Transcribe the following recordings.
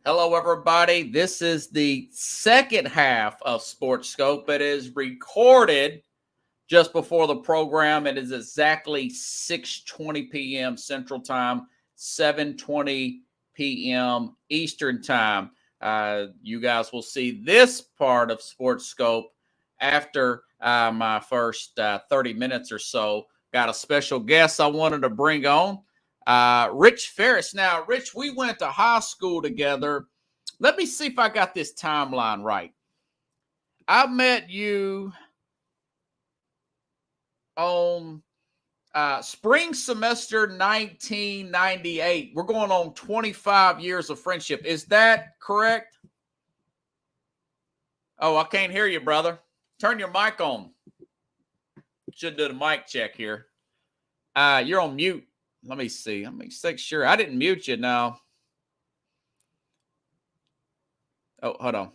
Hello, everybody. This is the second half of Sports Scope. It is recorded just before the program. It is exactly 6:20 p.m. Central Time, 7:20 p.m. Eastern Time. You guys will see this part of Sports Scope after my first 30 minutes or so. Got a special guest I wanted to bring on. Rich Ferris. Now, Rich, we went to high school together. Let me see if I got this timeline right. I met you on spring semester 1998. We're going on 25 years of friendship. Is that correct? Oh, I can't hear you, brother. Turn your mic on. Should do the mic check here. You're on mute. Let me see. Let me make sure I didn't mute you now. Oh, hold on.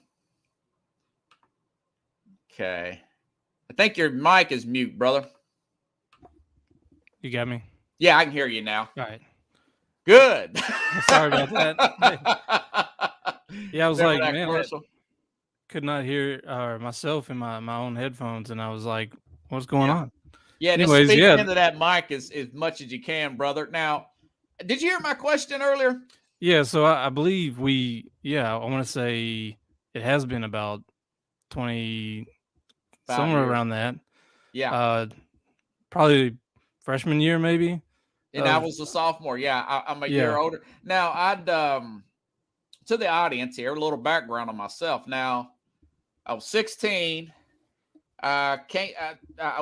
Okay. I think your mic is mute, brother. You got me? Yeah, I can hear you now. All right. Good. Sorry about that. Yeah, I was like, man, I could not hear myself in my own headphones, and I was like, what's going on? Yeah, anyways, just speak into that mic as much as you can, brother. Now, did you hear my question earlier? Yeah, so I believe I want to say it has been about 20, somewhere around that. Yeah. Probably freshman year, maybe. And I was a sophomore. Yeah, I'm a year older. Now, I'd to the audience here, a little background on myself. Now, I was 16. I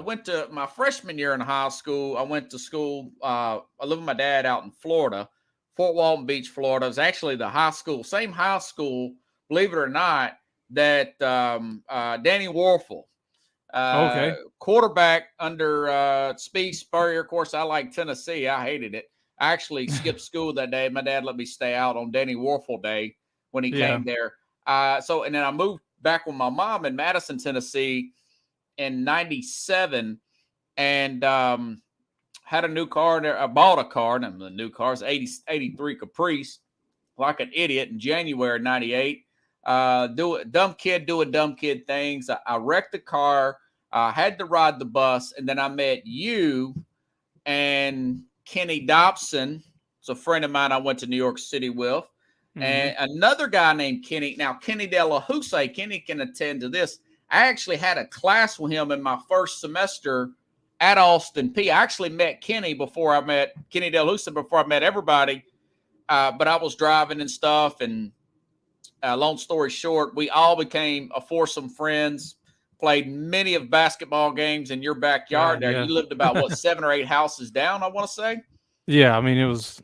went to my freshman year in high school. I went to school. I lived with my dad out in Florida, Fort Walton Beach, Florida. It was actually the high school, same high school, believe it or not, that Danny Warfel, quarterback under Speed Spurrier. Of course, I like Tennessee. I hated it. I actually skipped school that day. My dad let me stay out on Danny Warfel Day when he came there. And then I moved back with my mom in Madison, Tennessee in 97, and had a new car there. I bought a car, and the new car is 83 Caprice, like an idiot in January 98. Dumb kid doing dumb kid things. I wrecked the car. I had to ride the bus, and then I met you and Kenny Dobson. It's a friend of mine I went to New York City with. Mm-hmm. And another guy named Kenny. Now, Kenny De La Houssaye, Kenny can attend to this. I actually had a class with him in my first semester at Austin Peay. I actually met Kenny before I met Kenny De La Houssaye, before I met everybody. But I was driving and stuff. And long story short, we all became a foursome friends, played many of basketball games in your backyard there. Yeah. You lived about, 7 or 8 houses down, I want to say? Yeah, I mean, it was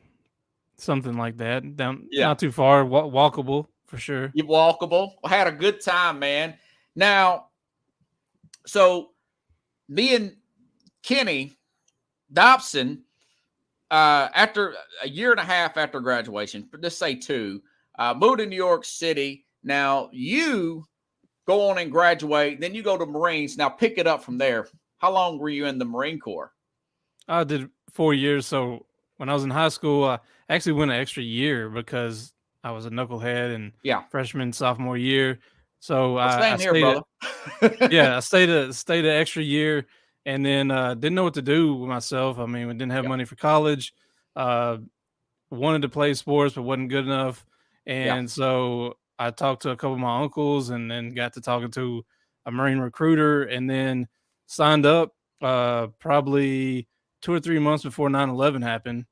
something like that. Down, not too far, walkable for sure. Walkable. I had a good time, man. Now, so me and Kenny Dobson, after a year and a half after graduation, let's say 2, moved to New York City. Now, you go on and graduate, then you go to Marines. Now, pick it up from there. How long were you in the Marine Corps? I did 4 years. So when I was in high school, I actually went an extra year because I was a knucklehead and freshman, sophomore year. So I stayed brother. I stayed an extra year, and then didn't know what to do with myself. I mean, we didn't have money for college. Wanted to play sports, but wasn't good enough. And so I talked to a couple of my uncles, and then got to talking to a Marine recruiter, and then signed up probably 2 or 3 months before 9/11 happened.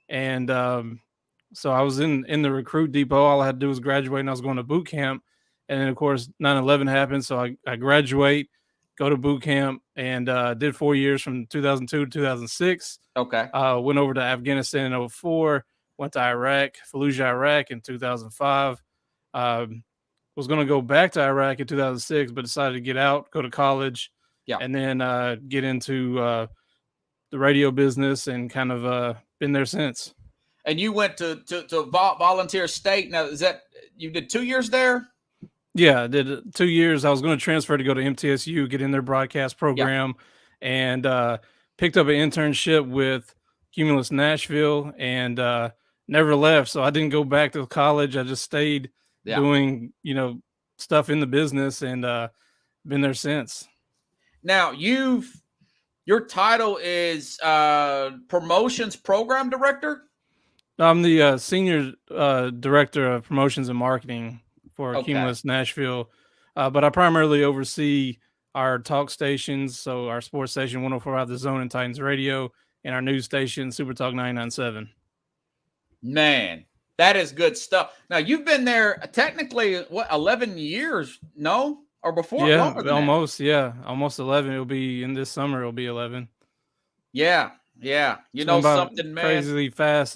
And so I was in the recruit depot. All I had to do was graduate, and I was going to boot camp. And then, of course, 9/11 happened. So I graduate, go to boot camp, and did 4 years from 2002 to 2006. Okay. Went over to Afghanistan in 2004, went to Iraq, Fallujah, Iraq in 2005. Was going to go back to Iraq in 2006, but decided to get out, go to college, and then get into the radio business, and kind of been there since. And you went to Volunteer State. Now, is that you did 2 years there? Yeah, I did 2 years. I was going to transfer to go to MTSU, get in their broadcast program, and picked up an internship with Cumulus Nashville, and never left. So I didn't go back to college. I just stayed doing, stuff in the business, and been there since. Now your title is promotions program director. I'm the senior director of promotions and marketing for Cumulus Nashville, but I primarily oversee our talk stations, so our sports station 104.5 The Zone and Titans Radio, and our news station Super Talk 99.7. Man, that is good stuff. Now you've been there technically 11 years, no? Or before? Yeah, almost. That. Yeah, almost 11. It'll be in this summer. It'll be 11. Yeah. You know something, man. Crazily fast,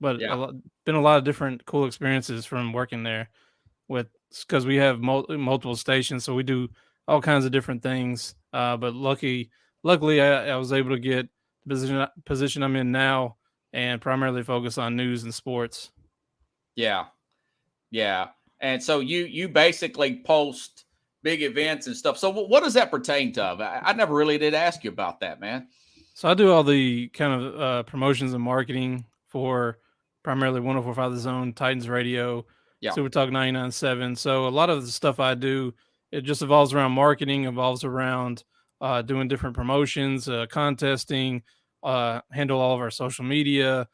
but been a lot of different cool experiences from working there, because we have multiple stations, so we do all kinds of different things. But luckily, I was able to get the position I'm in now, and primarily focus on news and sports. Yeah. And so you basically post big events and stuff. So what does that pertain to? I never really did ask you about that, man. So I do all the kind of promotions and marketing for primarily 104.5 The Zone, Titans Radio, Super Talk 99.7. So a lot of the stuff I do, it just evolves around marketing, evolves around doing different promotions, contesting, handle all of our social media.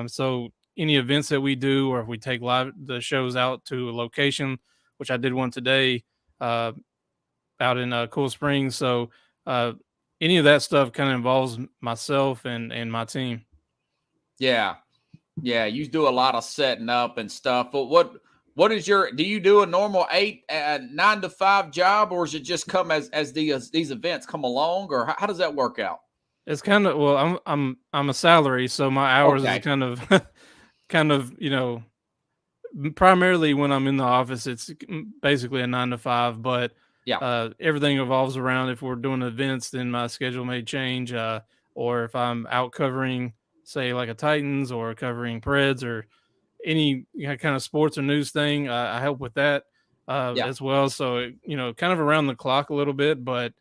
So any events that we do, or if we take the shows out to a location, which I did one today out in Cool Springs. So any of that stuff kind of involves myself and my team. Yeah, you do a lot of setting up and stuff. But what is do you do a normal 9 to 5 job, or is it just come as these events come along, or how does that work out? It's kind of, well, I'm a salary, so my hours is kind of primarily when I'm in the office, it's basically a 9 to 5, but everything evolves around. If we're doing events, then my schedule may change, or if I'm out covering, say, like a Titans, or covering Preds, or any kind of sports or news thing, I help with that as well. So kind of around the clock a little bit, but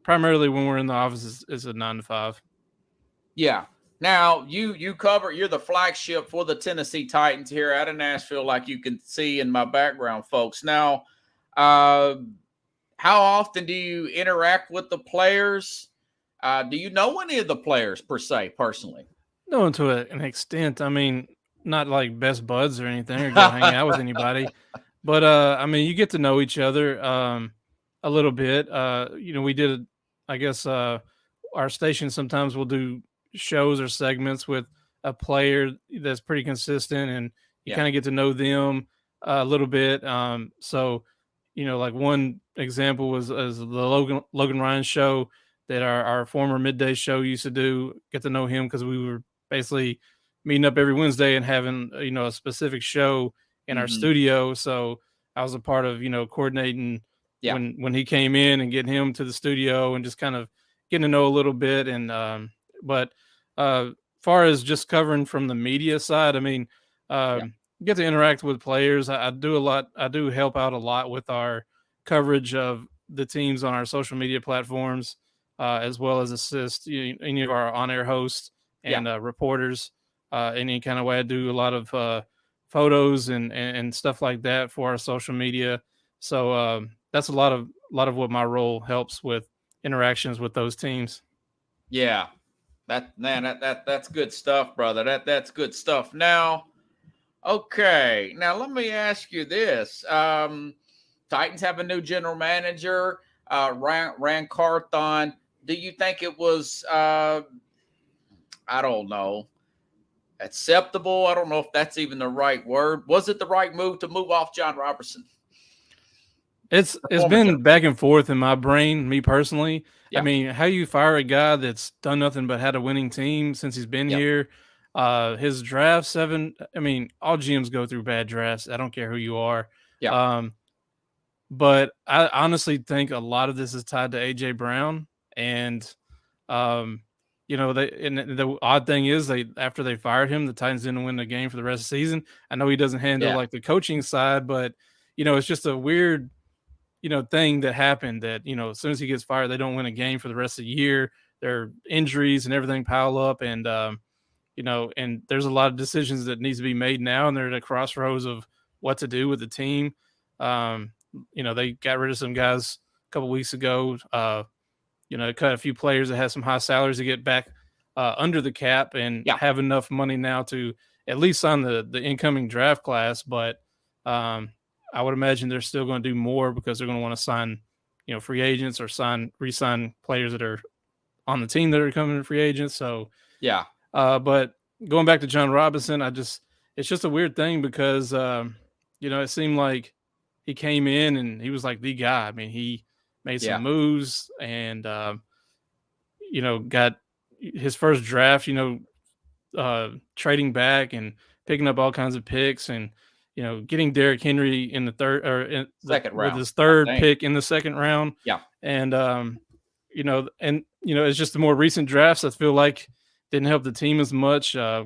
primarily when we're in the office is a 9 to 5. Yeah. Now you're the flagship for the Tennessee Titans here out of Nashville, like you can see in my background, folks. Now, how often do you interact with the players? Do you know any of the players per se, personally? No, to an extent. I mean, not like best buds or anything, or go hang out with anybody, but I mean, you get to know each other a little bit. We did, I guess, our station sometimes will do shows or segments with a player that's pretty consistent, and you kind of get to know them a little bit. So, like one example was the Logan Ryan show that our former midday show used to do. Get to know him because we were basically meeting up every Wednesday and having a specific show in our studio. So I was a part of coordinating when he came in and getting him to the studio and just kind of getting to know a little bit. And but far as just covering from the media side, I mean, get to interact with players. I do a lot. I do help out a lot with our coverage of the teams on our social media platforms, as well as assist any of our on-air hosts and reporters. Any kind of way. I do a lot of photos and stuff like that for our social media. So that's a lot of what my role helps with interactions with those teams. Yeah. That's good stuff, brother. That's good stuff. Now, okay. Now let me ask you this. Titans have a new general manager, Ran Carthon. Do you think it was I don't know, acceptable? I don't know if that's even the right word. Was it the right move to move off John Robertson? It's been back and forth in my brain, me personally. I mean, how you fire a guy that's done nothing but had a winning team since he's been here? His draft 7. I mean, all GMs go through bad drafts. I don't care who you are. But I honestly think a lot of this is tied to AJ Brown, and the odd thing is after they fired him, the Titans didn't win the game for the rest of the season. I know he doesn't handle like the coaching side, but it's just a weird thing that happened that, as soon as he gets fired, they don't win a game for the rest of the year. Their injuries and everything pile up. And, and there's a lot of decisions that needs to be made now, and they're at a crossroads of what to do with the team. They got rid of some guys a couple weeks ago. Cut a few players that had some high salaries to get back under the cap and have enough money now to at least sign the incoming draft class. But I would imagine they're still going to do more because they're going to want to sign, free agents or re-sign players that are on the team that are coming free agents. So but going back to John Robinson, it's just a weird thing because it seemed like he came in and he was like the guy. I mean, he made some moves and got his first draft, trading back and picking up all kinds of picks and getting Derrick Henry in the second round with his third pick in the second round. Yeah. And it's just the more recent drafts I feel like didn't help the team as much. I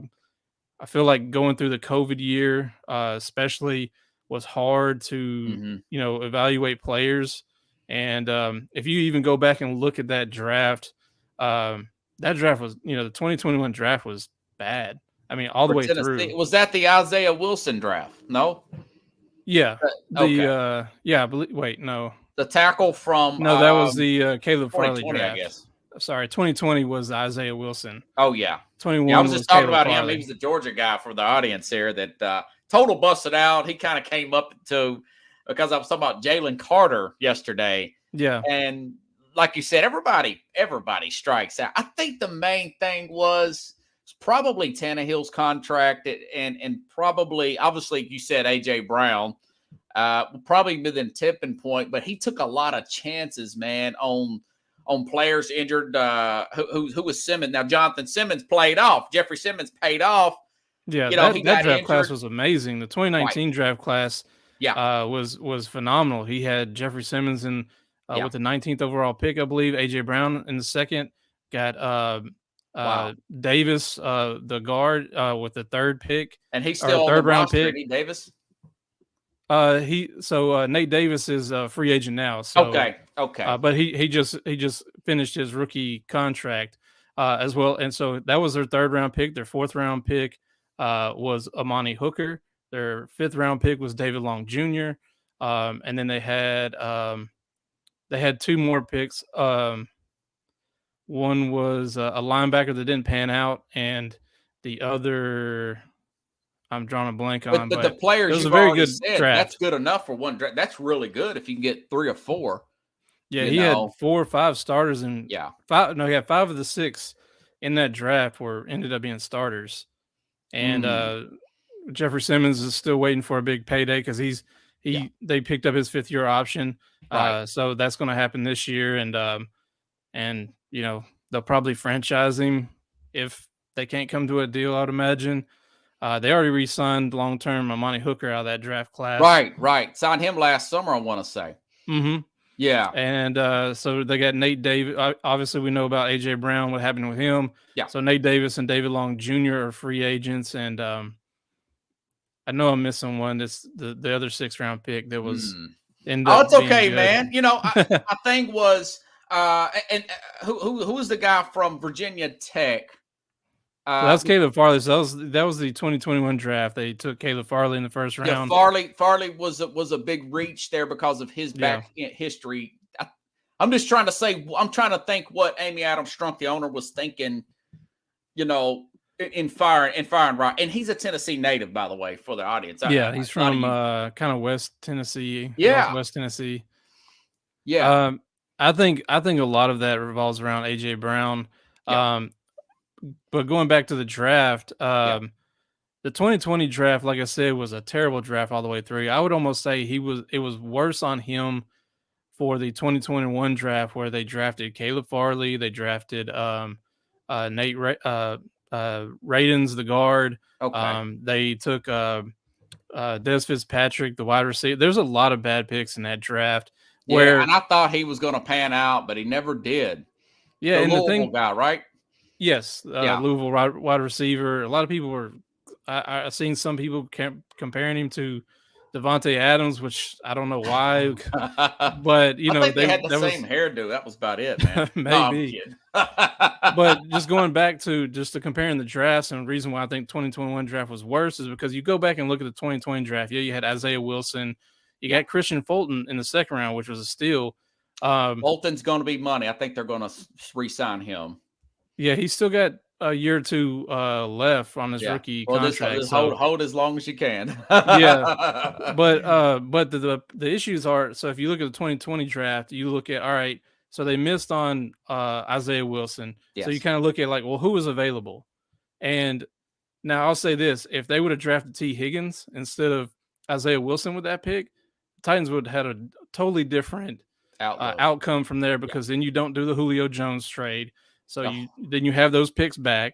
feel like going through the COVID year, especially, was hard to evaluate players. And if you even go back and look at that draft was, the 2021 draft was bad. I mean, all the way through. Was that the Isaiah Wilson draft? No. Yeah. I believe. Wait, no. The tackle from that was the Caleb Farley draft. I guess. Sorry, 2020 was Isaiah Wilson. Oh yeah, 21. I was just talking about Farley. him. He was the Georgia guy for the audience here that total busted out. He kind of came up to because I was talking about Jalen Carter yesterday. Yeah, and like you said, everybody strikes out. I think the main thing was probably Tannehill's contract and probably, obviously, you said A.J. Brown probably been the tipping point, but he took a lot of chances, man, on players injured. Who was Simmons? Now, Jonathan Simmons played off. Jeffrey Simmons paid off. Yeah, that draft class was amazing. The 2019 draft class was phenomenal. He had Jeffrey Simmons with the 19th overall pick, I believe. A.J. Brown in the second. Got Davis, the guard, with the third pick. And he's still third round pick. Davis? Nate Davis is a free agent now. So, okay. But he just finished his rookie contract as well. And so that was their third round pick. Their fourth round pick was Amani Hooker. Their fifth round pick was David Long Jr. And then they had two more picks. One was a linebacker that didn't pan out, and the other I'm drawing a blank on. But the players, it was a very good draft. That's good enough for one draft. That's really good if you can get 3 or 4. Yeah, he had 4 or 5 starters, and he had 5 of the 6 in that draft ended up being starters. And Jeffrey Simmons is still waiting for a big payday because they picked up his 5th-year option. Right. So that's going to happen this year, and they'll probably franchise him if they can't come to a deal, I would imagine. They already re-signed long-term Amani Hooker out of that draft class. Right. Signed him last summer, I want to say. Mm-hmm. Yeah. And so they got Nate Davis. Obviously, we know about A.J. Brown, what happened with him. Yeah. So Nate Davis and David Long Jr. are free agents. And I know I'm missing one. That's the other 6th-round pick that was it's okay, man. I think was and who was the guy from Virginia Tech? That's Caleb Farley. So that was the 2021 draft. They took Caleb Farley in the first round. Farley was a big reach there because of his back history. I'm just trying to say, I'm trying to think what Amy Adams Strunk, the owner, was thinking, in firing right. And he's a Tennessee native, by the way, for the audience. He's from kind of West Tennessee. West Tennessee. Yeah. I think a lot of that revolves around A.J. Brown. Yeah. But going back to the draft, the 2020 draft, like I said, was a terrible draft all the way through. I would almost say it was worse on him for the 2021 draft, where they drafted Caleb Farley, they drafted Nate Radins, the guard. Okay. They took Des Fitzpatrick, the wide receiver. There's a lot of bad picks in that draft. And I thought he was going to pan out, but he never did. Yeah, the and Louisville the thing, guy, right? Yes, Louisville wide receiver. A lot of people were. I seen some people comparing him to Devontae Adams, which I don't know why, I but think they had the that same was hairdo. That was about it, man. No, I'm maybe. kidding. But just going back to comparing the drafts, and the reason why I think 2021 draft was worse is because you go back and look at the 2020 draft. Yeah, you had Isaiah Wilson, you got Christian Fulton in the second round, which was a steal. Fulton's going to be money. I think they're going to re-sign him. Yeah, he's still got a year or two left on his rookie contract. Just hold as long as you can. Yeah, but the issues are, so if you look at the 2020 draft, you look at, all right, so they missed on Isaiah Wilson. Yes. So you kind of look at like, well, who was available? And now I'll say this: if they would have drafted T. Higgins instead of Isaiah Wilson with that pick, Titans would have had a totally different outcome from there, because then you don't do the Julio Jones trade. So then you have those picks back.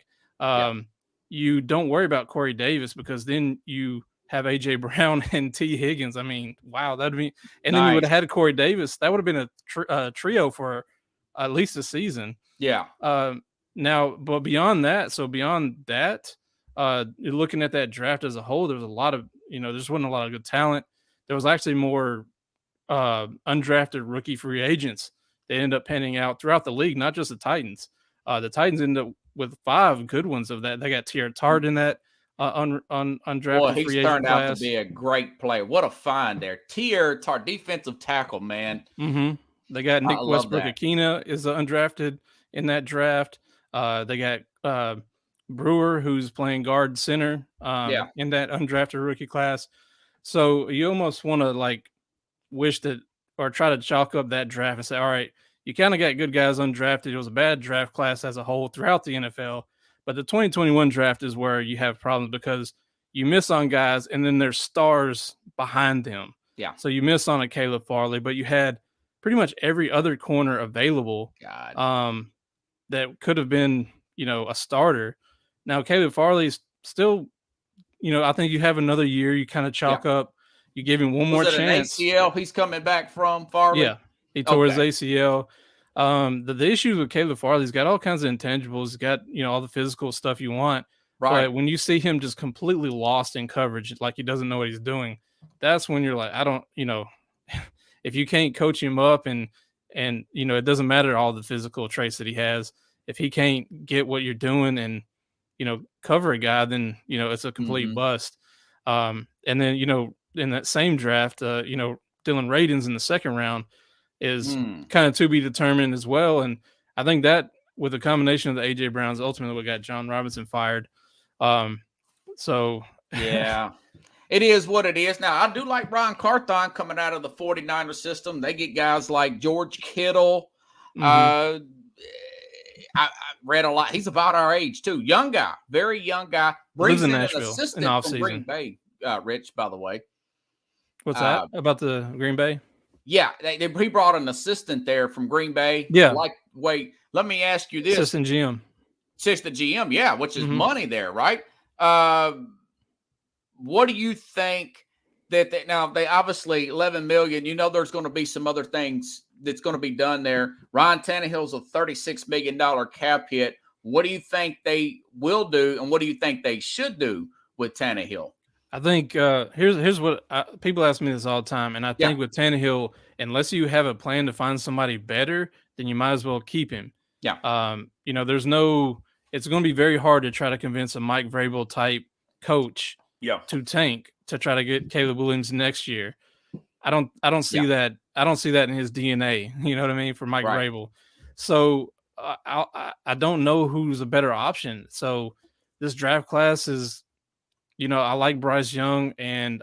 You don't worry about Corey Davis, because then you have AJ Brown and T. Higgins. I mean, wow, that'd be, and then you would have had Corey Davis. That would have been a trio for at least a season. Yeah. Now, but beyond that, you're looking at that draft as a whole. There was a lot of, there just wasn't a lot of good talent. There was actually more undrafted rookie free agents that ended up panning out throughout the league, not just the Titans. The Titans ended up with 5 good ones of that. They got Tier Tart in that undrafted free agent class. He's turned out to be a great player. What a find there. Tier Tart, defensive tackle, man. Mm-hmm. They got Nick Westbrook-Akina is undrafted in that draft. They got Brewer, who's playing guard center in that undrafted rookie class. So you almost want to wish that, or try to chalk up that draft and say, all right, you kind of got good guys undrafted. It was a bad draft class as a whole throughout the NFL. But the 2021 draft is where you have problems, because you miss on guys and then there's stars behind them. Yeah. So you miss on a Caleb Farley, but you had pretty much every other corner available that could have been, a starter. Now, Caleb Farley's still, I think you have another year. You kind of chalk up. You give him one more chance. An ACL he's coming back from, Farley? Yeah. He tore his ACL. The issues with Caleb Farley, he's got all kinds of intangibles. He's got, all the physical stuff you want. Right. But when you see him just completely lost in coverage, like he doesn't know what he's doing, that's when you're like, I don't, if you can't coach him up and it doesn't matter all the physical traits that he has. If he can't get what you're doing and, cover a guy, then, it's a complete bust. And then, in that same draft, Dylan Radins in the second round is kind of to be determined as well. And I think that with a combination of the AJ Browns, ultimately what got John Robinson fired. So yeah, it is what it is. Now, I do like Brian Carthon coming out of the 49er system. They get guys like George Kittle. I read a lot. He's about our age too. Young guy, very young guy. Brings in Nashville, an assistant from Green Bay, Rich, by the way. What's that about the Green Bay? Yeah, he brought an assistant there from Green Bay. Yeah. Let me ask you this. Assistant GM, yeah, which is money there, right? What do you think now they obviously $11 million, there's going to be some other things that's going to be done there. Ryan Tannehill's a $36 million cap hit. What do you think they will do, and what do you think they should do with Tannehill? I think here's what people ask me this all the time, and I think with Tannehill, unless you have a plan to find somebody better, then you might as well keep him. Yeah. It's going to be very hard to try to convince a Mike Vrabel type coach to tank to try to get Caleb Williams next year. I don't see that. I don't see that in his DNA. You know what I mean? For Mike Vrabel. So I don't know who's a better option. So this draft class is, I like Bryce Young and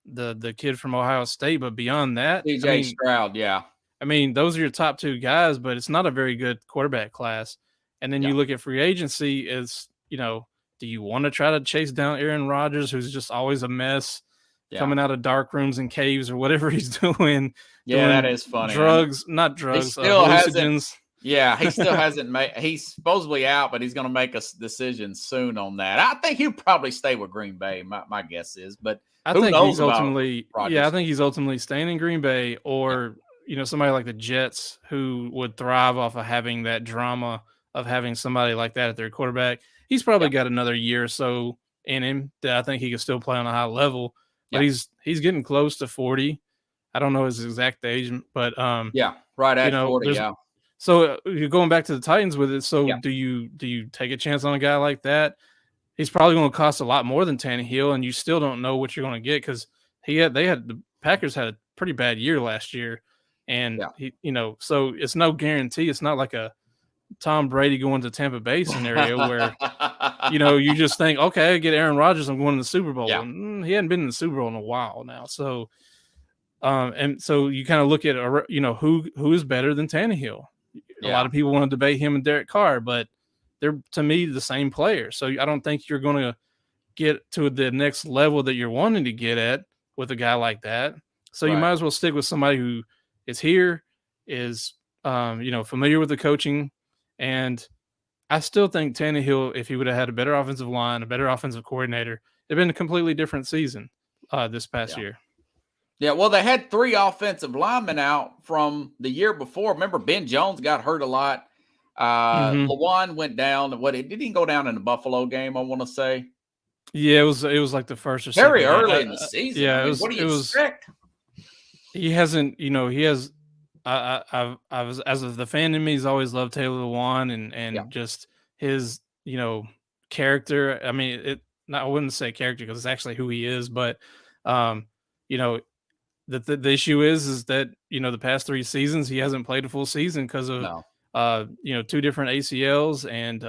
the kid from Ohio State, but beyond that, DJ Stroud, I mean, those are your top 2 guys, but it's not a very good quarterback class. And then you look at free agency as, do you want to try to chase down Aaron Rodgers, who's just always a mess, coming out of dark rooms and caves or whatever he's doing? Yeah, that is funny. Not drugs. He still hasn't. Yeah, he still hasn't made. He's supposedly out, but he's going to make a decision soon on that. I think he'll probably stay with Green Bay. My guess is, but I think he's ultimately. Yeah, I think he's ultimately staying in Green Bay, or somebody like the Jets, who would thrive off of having that drama of having somebody like that at their quarterback. He's probably got another year or so in him that I think he can still play on a high level. but he's getting close to 40. I don't know his exact age, but right at 40. Yeah. So you're going back to the Titans with it. So do you take a chance on a guy like that? He's probably going to cost a lot more than Tannehill, and you still don't know what you're going to get because the Packers had a pretty bad year last year, and so it's no guarantee. It's not like a Tom Brady going to Tampa Bay scenario where you just think, okay, I get Aaron Rodgers, I'm going to the Super Bowl. Yeah. And he hadn't been in the Super Bowl in a while now, so and so you kind of look at who is better than Tannehill. A lot of people want to debate him and Derek Carr, but they're, to me, the same player. So I don't think you're going to get to the next level that you're wanting to get at with a guy like that. So you might as well stick with somebody who is here, is familiar with the coaching. And I still think Tannehill, if he would have had a better offensive line, a better offensive coordinator, it'd been a completely different season this past year. Yeah, well, they had 3 offensive linemen out from the year before. Remember, Ben Jones got hurt a lot. Lewan went down. Did he go down in the Buffalo game, I want to say? Yeah, it was like the first or very second early in the season. Yeah, what do you expect? He hasn't, he has. I was, as of the fan in me, he's always loved Taylor Lewan and just his character. I mean, I wouldn't say character because it's actually who he is, but the issue is that the past 3 seasons he hasn't played a full season because of 2 different ACLs and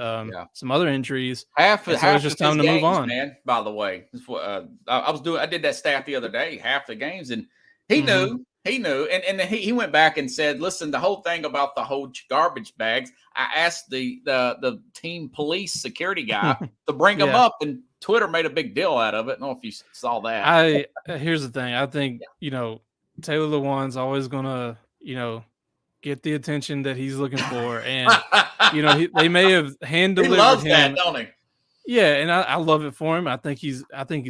some other injuries. Half it's just time to move on. Man, by the way, I did that stat the other day. Half the games, and he knew. He knew, and he went back and said, "Listen, the whole thing about the whole garbage bags. I asked the team police security guy to bring them up, and Twitter made a big deal out of it. I don't know if you saw that. Here's the thing. I think Taylor Lewan's always gonna get the attention that he's looking for, and they may have hand delivered him. He loves that, don't he? Yeah, and I love it for him. I think he's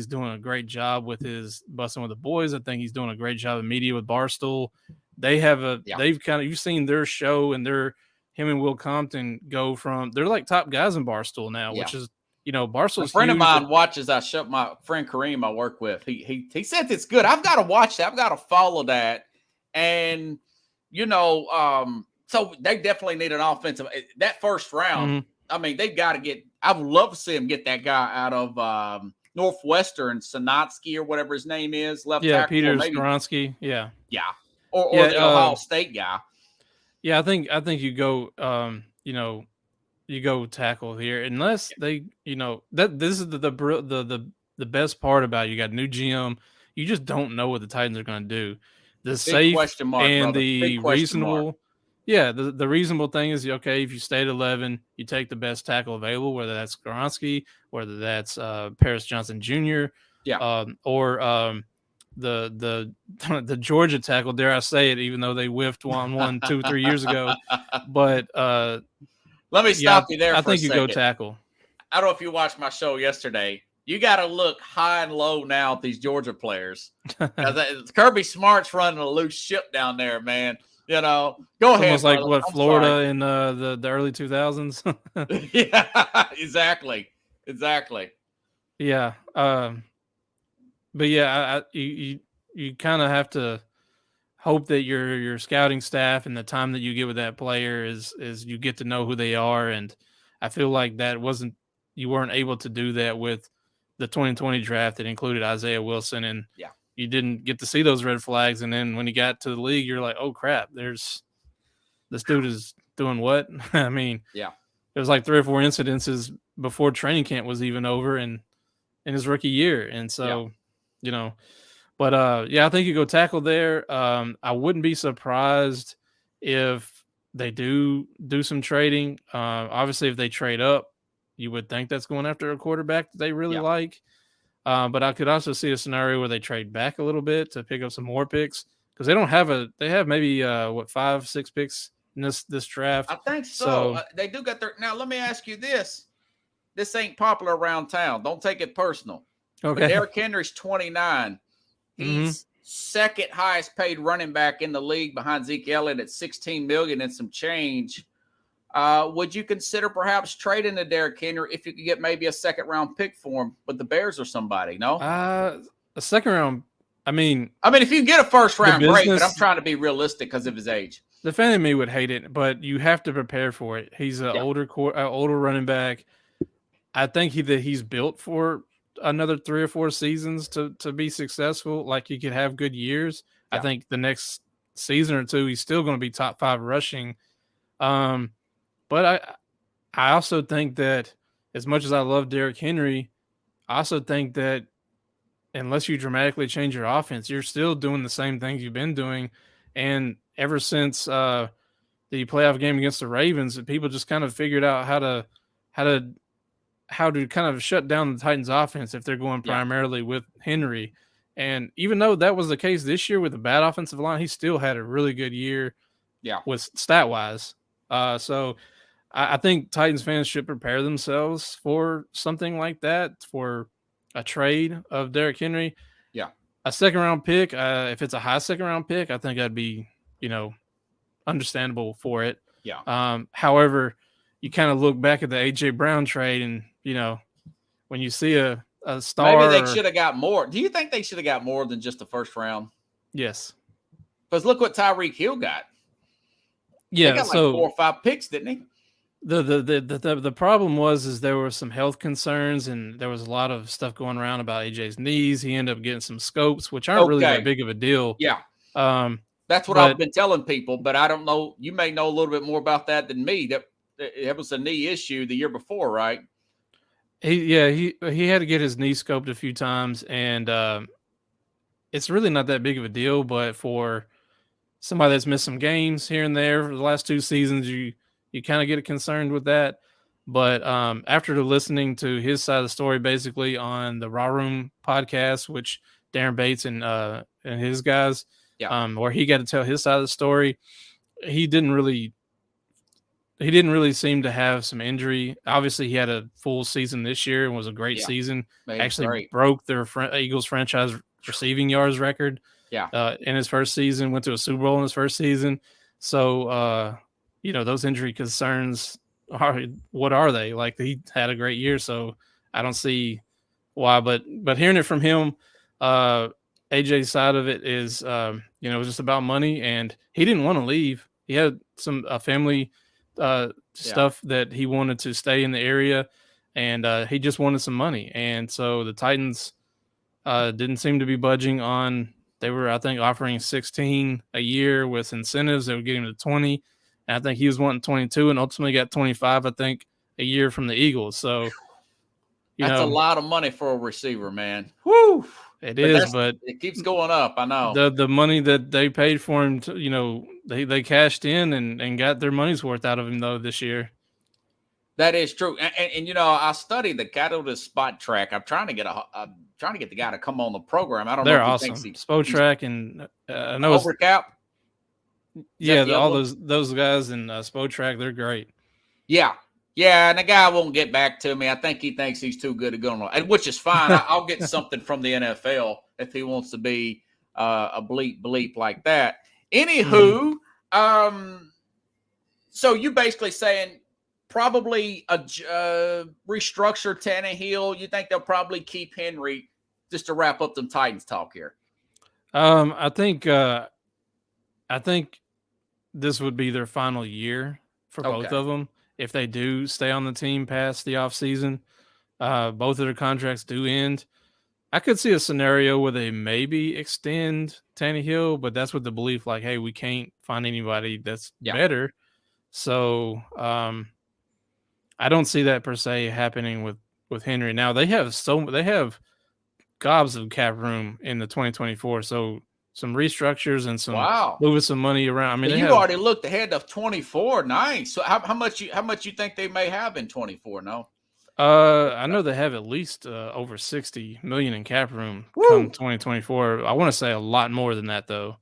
doing a great job with his Busting with the Boys. I think he's doing a great job of media with Barstool. They have you've seen their show, and him and Will Compton they're like top guys in Barstool now, which is Barstool's. A friend of mine watches. My friend Kareem I work with. He says it's good. I've got to watch that. I've got to follow that, and so they definitely need an offensive. That first round. I mean, they've got to get. I would love to see him get that guy out of Northwestern, Sanatsky or whatever his name is, left tackle. Peter Skoronski. Yeah, or the Ohio State guy. Yeah, I think you go. You go tackle here, unless they. That this is the best part about it. You got a new GM. You just don't know what the Titans are going to do. The Big safe question mark, and brother. the reasonable. Mark. Yeah, the reasonable thing is, okay, if you stay at 11, you take the best tackle available, whether that's Skoronski, whether that's Paris Johnson Jr., or the Georgia tackle, dare I say it, even though they whiffed 2-3 years ago. But let me stop you there. I think you go tackle. I don't know if you watched my show yesterday. You got to look high and low now at these Georgia players. Kirby Smart's running a loose ship down there, man. Go ahead. Almost like what Florida in the early 2000s. Yeah, exactly. Yeah, but yeah, you kind of have to hope that your scouting staff and the time that you get with that player is you get to know who they are, and I feel like you weren't able to do that with the 2020 draft that included Isaiah Wilson, and you didn't get to see those red flags. And then when you got to the league, you're like, oh crap, this dude is doing what? I mean, there was like 3 or 4 incidences before training camp was even over and in his rookie year. And so, but I think you go tackle there. I wouldn't be surprised if they do some trading. Obviously if they trade up, you would think that's going after a quarterback that they really like. But I could also see a scenario where they trade back a little bit to pick up some more picks because they have maybe 5-6 picks in this draft. I think so. They do got their. Now let me ask you this: this ain't popular around town. Don't take it personal. Okay. But Derrick Henry's 29. He's second highest paid running back in the league behind Zeke Elliott at $16 million and some change. Would you consider perhaps trading to Derrick Henry if you could get maybe a second round pick for him with the Bears or somebody? No, a second round. I mean, if you get a first round, great. But I'm business- trying to be realistic because of his age. The fan in me would hate it, but you have to prepare for it. He's an Yeah. older running back. I think he's built for another 3 or 4 seasons to be successful. Like, he could have good years. Yeah. I think the next season or two, he's still going to be top 5 rushing. But I also think that as much as I love Derrick Henry, I also think that unless you dramatically change your offense, you're still doing the same things you've been doing. And ever since the playoff game against the Ravens, people just kind of figured out how to kind of shut down the Titans offense if they're going primarily with Henry. And even though that was the case this year with a bad offensive line, he still had a really good year with stat wise. So I think Titans fans should prepare themselves for something like that, for a trade of Derrick Henry. Yeah. A second round pick. If it's a high second round pick, I think that'd be, understandable for it. Yeah. However, you kind of look back at the AJ Brown trade and, when you see a star. Maybe they should have got more. Do you think they should have got more than just the first round? Yes. Because look what Tyreek Hill got. Yeah. He got like 4 or 5 picks, didn't he? The problem was there were some health concerns and there was a lot of stuff going around about AJ's knees. He ended up getting some scopes, which aren't really that big of a deal. Yeah. That's what I've been telling people, but I don't know. You may know a little bit more about that than me. That it was a knee issue the year before, right? He had to get his knee scoped a few times, and it's really not that big of a deal. But for somebody that's missed some games here and there for the last 2 seasons, you kind of get concerned with that. But after listening to his side of the story, basically on the Raw Room podcast, which Darren Bates and his guys, where he got to tell his side of the story, he didn't really seem to have some injury. Obviously, he had a full season this year and was a great season. Actually broke their Eagles franchise receiving yards record. In his first season, went to a Super Bowl in his first season. So, those injury concerns what are they? Like, he had a great year, so I don't see why. But hearing it from him, AJ's side of it is, just about money, and he didn't want to leave. He had some family stuff that he wanted to stay in the area, and he just wanted some money. And so the Titans didn't seem to be budging on. They were, I think, offering 16 a year with incentives that would get him to 20. And I think he was wanting 22 and ultimately got 25, I think, a year from the Eagles. So that's a lot of money for a receiver, man. Woo! It is, but it keeps going up. I know the money that they paid for him, they cashed in and got their money's worth out of him though this year. That is true, and I studied the Catalyst Spot Track. I'm trying to get the guy to come on the program. I don't know. They're awesome. Spot Track and I know Overcap. Yeah, all those guys in Spot Track, they're great. Yeah, and the guy won't get back to me. I think he thinks he's too good to go on, which is fine. I'll get something from the NFL if he wants to be a bleep like that. Anywho, so you basically saying probably restructure Tannehill. You think they'll probably keep Henry, just to wrap up them Titans talk here? I think this would be their final year for both of them. If they do stay on the team past the offseason, both of their contracts do end. I could see a scenario where they maybe extend Tannehill, but that's with the belief like, hey, we can't find anybody that's better. So I don't see that per se happening with Henry. Now they have gobs of cap room in the 2024. So some restructures and some moving some money around. I mean, you already looked ahead of 24. Nice. So how much you think they may have in 24? No. I know they have at least over 60 million in cap room come 2024. I want to say a lot more than that though.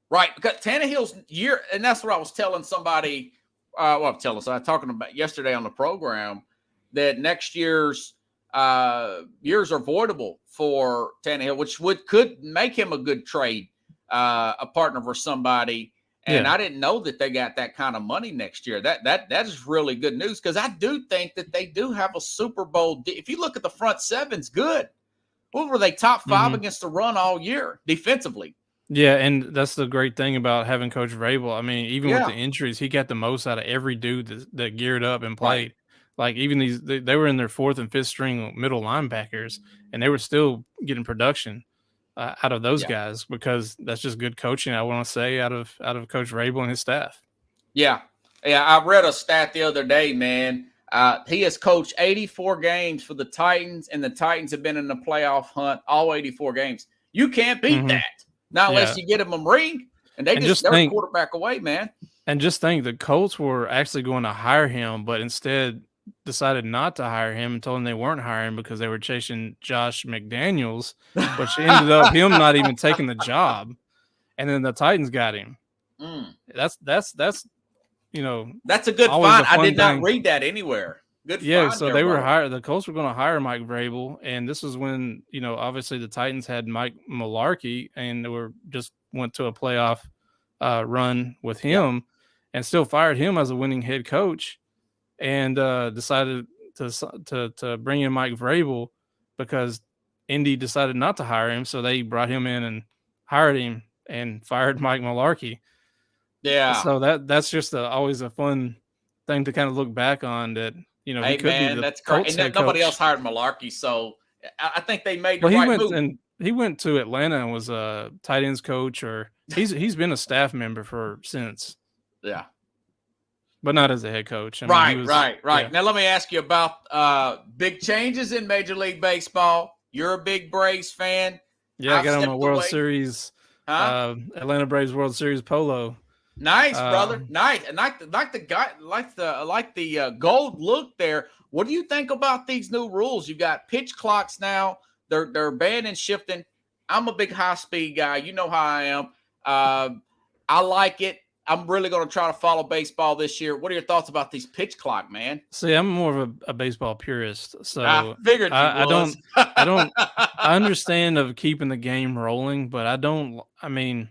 Right, because Tannehill's year, and that's what I was telling somebody. I was talking about yesterday on the program that next year's years are voidable for Tannehill, which could make him a good trade, a partner for somebody. And I didn't know that they got that kind of money next year. That is really good news, because I do think that they do have a Super Bowl. If you look at the front seven's good what were they, top 5 against the run all year defensively? Yeah, and that's the great thing about having Coach Vrabel. I mean, even with the injuries, he got the most out of every dude that geared up and played. Right. Like even they were in their 4th and 5th string middle linebackers, and they were still getting production out of those guys because that's just good coaching. I want to say out of Coach Vrabel and his staff. Yeah. I read a stat the other day, man. He has coached 84 games for the Titans, and the Titans have been in the playoff hunt all 84 games. You can't beat that. Not unless you get him a ring, and they're a quarterback away, man. And just think, the Colts were actually going to hire him, but instead decided not to hire him and told him they weren't hiring because they were chasing Josh McDaniels, which ended up him not even taking the job. And then the Titans got him. That's that's a good find. I did not read that anywhere. Good find. So they were hired. The Colts were going to hire Mike Vrabel, and this is when obviously the Titans had Mike Mularkey, and they went to a playoff run with him, and still fired him as a winning head coach, and decided to bring in Mike Vrabel because Indy decided not to hire him, so they brought him in and hired him and fired Mike Mularkey. Yeah. So that's just always a fun thing to kind of look back on that. Hey, he could be that's great. And nobody else hired Mularkey, so I think they made the right move. And he went to Atlanta and was a tight ends coach, or he's been a staff member since. Yeah. But not as a head coach. Right. Yeah. Now let me ask you about big changes in Major League Baseball. You're a big Braves fan. Yeah, I got on my World Series, Atlanta Braves World Series polo. Nice, brother. Nice. And like the gold look there. What do you think about these new rules? You've got pitch clocks now. They're banning shifting. I'm a big high speed guy. You know how I am. I like it. I'm really going to try to follow baseball this year. What are your thoughts about these pitch clock, man? See, I'm more of a baseball purist, so I figured I understand of keeping the game rolling, but I don't. I mean.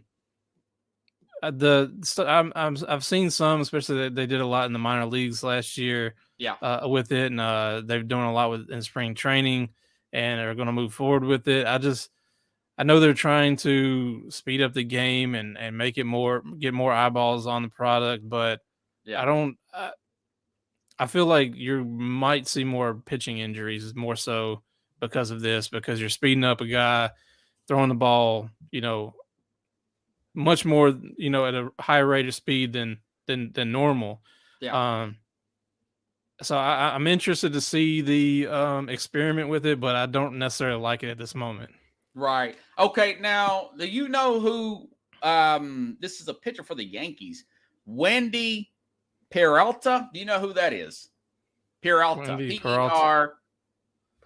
I've seen some, especially that they did a lot in the minor leagues last year. With it, and they've done a lot in spring training, and are going to move forward with it. I know they're trying to speed up the game and make it get more eyeballs on the product, but I feel like you might see more pitching injuries more so because of this, because you're speeding up a guy throwing the ball, much more, at a higher rate of speed than normal. Yeah. So I'm interested to see the experiment with it, but I don't necessarily like it at this moment. Right. Okay. Now, do you know who? This is a pitcher for the Yankees, Wendy Peralta. Do you know who that is? Peralta. Peralta.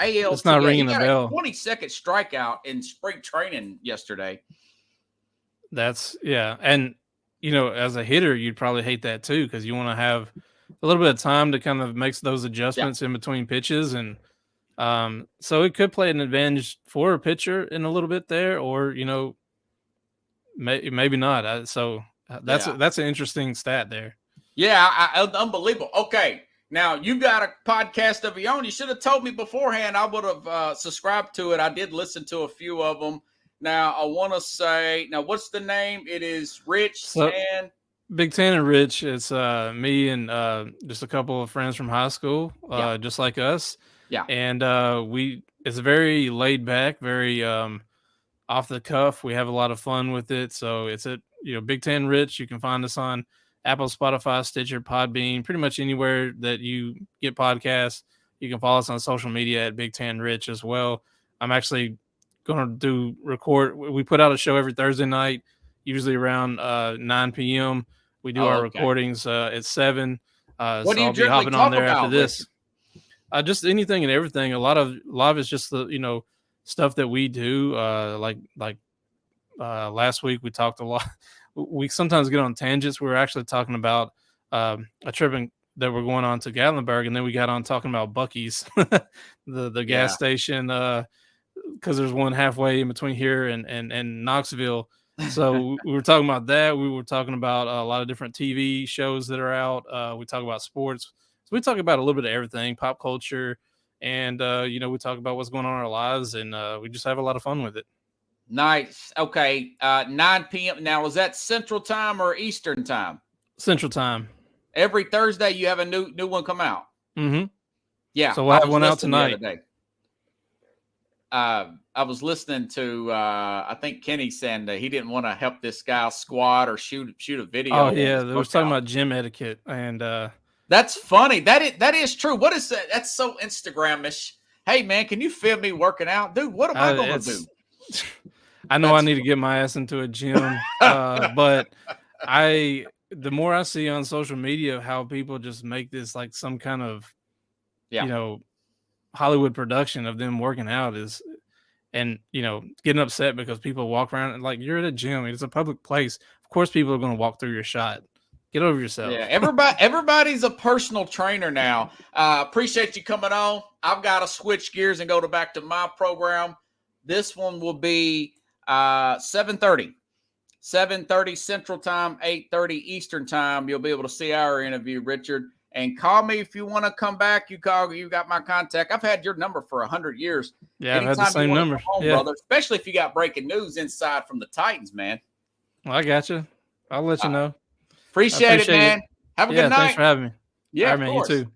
PERALTA. It's not ringing the bell. A 20-second strikeout in spring training yesterday. And as a hitter, you'd probably hate that too, because you want to have a little bit of time to kind of make those adjustments in between pitches, and so it could play an advantage for a pitcher in a little bit there, or maybe not. So that's an interesting stat there. Yeah, unbelievable. Okay, now you got a podcast of your own. You should have told me beforehand. I would have subscribed to it. I did listen to a few of them. Now, I want to say, what's the name? It is Rich and Big Tan and Rich. It's me and just a couple of friends from high school, just like us. Yeah. And it's very laid back, very off the cuff. We have a lot of fun with it. So it's Big Tan Rich. You can find us on Apple, Spotify, Stitcher, Podbean, pretty much anywhere that you get podcasts. You can follow us on social media at Big Tan Rich as well. I'm actually going to record. We put out a show every Thursday night, usually around 9 p.m. We do our recordings at 7. What do you I'll be hopping on there after this. Richard? Just anything and everything. A lot of it's just the stuff that we do. Like last week we talked a lot. We sometimes get on tangents. We were actually talking about a trip that we're going on to Gatlinburg, and then we got on talking about Buc-ee's, the gas station. Because there's one halfway in between here and Knoxville. So we were talking about that. We were talking about a lot of different TV shows that are out. We talk about sports. So we talk about a little bit of everything, pop culture, and we talk about what's going on in our lives, and we just have a lot of fun with it. Nice. Okay. 9 p.m. Now, is that Central Time or Eastern Time? Central Time. Every Thursday you have a new one come out. Mm-hmm. Yeah. So we'll have one out tonight. I was listening to I think Kenny saying that he didn't want to help this guy squat or shoot a video. Oh yeah, they was talking about gym etiquette, and that's funny. That is true. What is that? That's so Instagram-ish. Hey man, can you film me working out, dude? What am I gonna do? I know I need to get my ass into a gym, but the more I see on social media how people just make this like some kind of Hollywood production of them working out and getting upset because people walk around and like, you're at a gym, it's a public place. Of course people are going to walk through your shot. Get over yourself. Yeah, everybody's a personal trainer now. Appreciate you coming on. I've got to switch gears and go back to my program. This one will be 7:30 Central Time, 8:30 Eastern Time. You'll be able to see our interview, Richard. And call me if you want to come back. You got my contact. I've had your number for 100 years. Yeah, I've had the same number. Brother, especially if you got breaking news inside from the Titans, man. Well, I got you. I'll let you know. Appreciate it, man. Have a good night. Thanks for having me. Yeah, all right, man. You too.